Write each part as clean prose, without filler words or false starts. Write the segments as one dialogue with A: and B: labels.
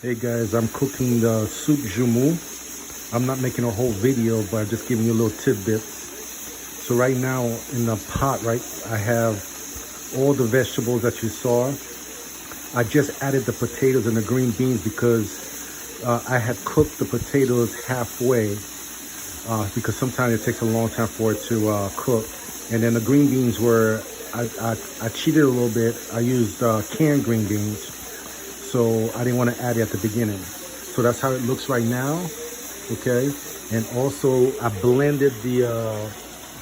A: Hey guys, I'm cooking the soup Joumou. I'm not making a whole video, but I'm just giving you a little tidbits. So right now in the pot, right, I have all the vegetables that you saw. I just added the potatoes and the green beans because I had cooked the potatoes halfway because sometimes it takes a long time for it to cook. And then the green beans were, I cheated a little bit. I used canned green beans. So I didn't want to add it at the beginning. So that's how it looks right now, okay? And also I blended the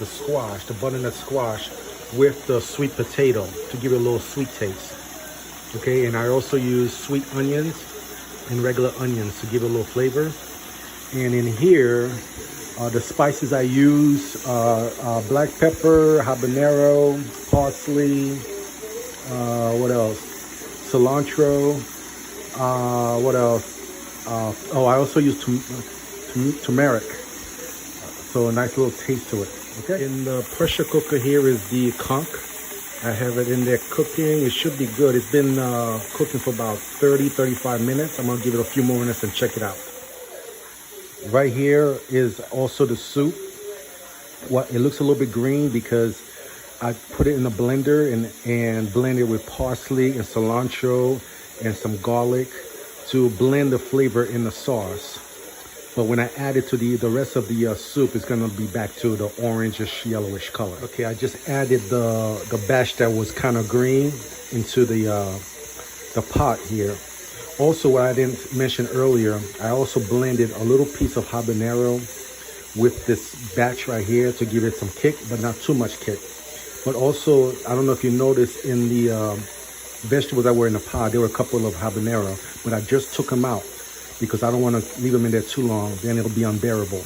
A: squash, the butternut squash with the sweet potato to give it a little sweet taste, okay? And I also use sweet onions and regular onions to give it a little flavor. And in here, the spices I use are black pepper, habanero, parsley, what else? Cilantro. What else? Oh, I also use turmeric, so a nice little taste to it. Okay. In the pressure cooker here is the conch. I have it in there cooking. It should be good. It's been cooking for about 35 minutes. I'm gonna give it a few more minutes and check it out. Right here is also the soup. What it looks a little bit green because I put it in the blender and blend it with parsley and cilantro and some garlic to blend the flavor in the sauce. But when I add it to the rest of the soup, it's gonna be back to the orangish, yellowish color. Okay, I just added the batch that was kind of green into the pot here. Also, what I didn't mention earlier, I also blended a little piece of habanero with this batch right here to give it some kick, but not too much kick. But also, I don't know if you noticed in the vegetables that were in the pot, there were a couple of habanero, but I just took them out because I don't want to leave them in there too long, then it'll be unbearable.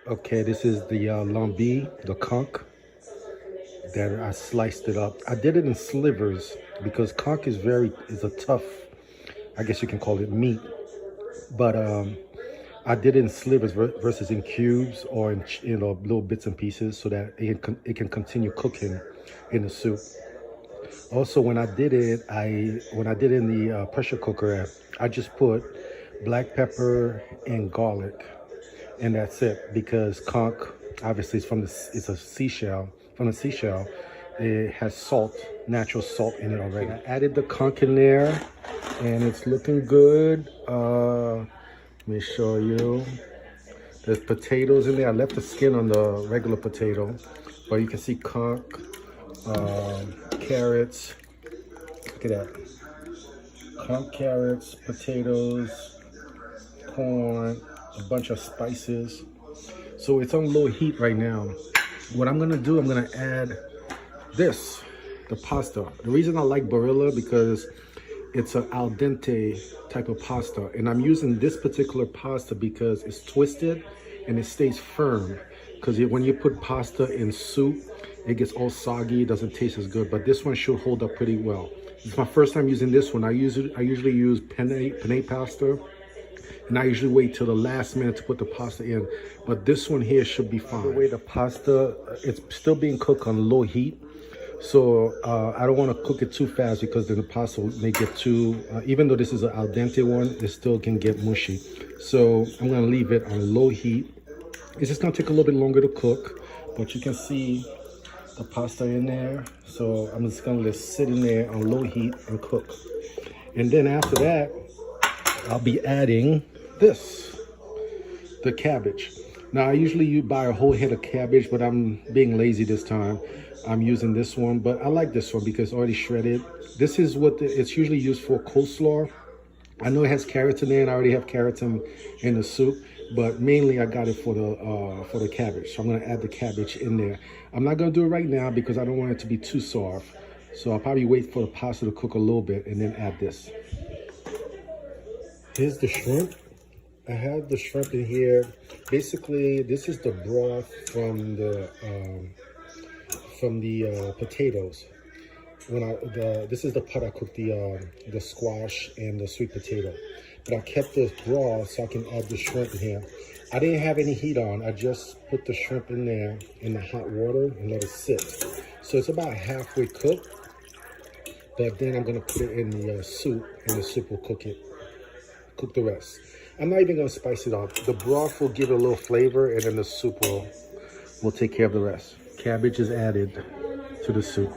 A: Okay, this is the lambi, the conch that I sliced it up. I did it in slivers because conch is a tough, I guess you can call it meat. But I did it in slivers versus in cubes or in little bits and pieces so that it can continue cooking in the soup. Also, when I did it, in the pressure cooker, I just put black pepper and garlic, and that's it. Because conch, obviously, it's a seashell. From the seashell, it has salt, natural salt in it already. I added the conch in there, and it's looking good. Let me show you. There's potatoes in there. I left the skin on the regular potato, but you can see conch, carrots. Look at that. Conch, carrots, potatoes, corn, a bunch of spices. So it's on low heat right now. What I'm gonna do, I'm gonna add this, the pasta. The reason I like Barilla because it's an al dente type of pasta, and I'm using this particular pasta because it's twisted and it stays firm. Because when you put pasta in soup, it gets all soggy, it doesn't taste as good. But this one should hold up pretty well. It's my first time using this one. I usually use penne pasta, and I usually wait till the last minute to put the pasta in. But this one here should be fine. The way the pasta, it's still being cooked on low heat. So I don't want to cook it too fast because then the pasta may get too, even though this is an al dente one, it still can get mushy. So I'm going to leave it on low heat. It's just going to take a little bit longer to cook, but you can see the pasta in there. So I'm just going to let it sit in there on low heat and cook. And then after that, I'll be adding this, the cabbage. Now I usually buy a whole head of cabbage, but I'm being lazy this time. I'm using this one, but I like this one because it's already shredded. This is what it's usually used for, coleslaw. I know it has carrots in there, and I already have carrots in the soup, but mainly I got it for the cabbage. So I'm gonna add the cabbage in there. I'm not gonna do it right now because I don't want it to be too soft. So I'll probably wait for the pasta to cook a little bit and then add this. Here's the shrimp. I have the shrimp in here. Basically, this is the broth from the potatoes. this is the pot I cooked the squash and the sweet potato. But I kept the broth so I can add the shrimp in here. I didn't have any heat on. I just put the shrimp in there in the hot water and let it sit. So it's about halfway cooked. But then I'm gonna put it in the soup, and the soup will cook the rest. I'm not even gonna spice it up. The broth will give it a little flavor, and then the soup will take care of the rest. Cabbage is added to the soup.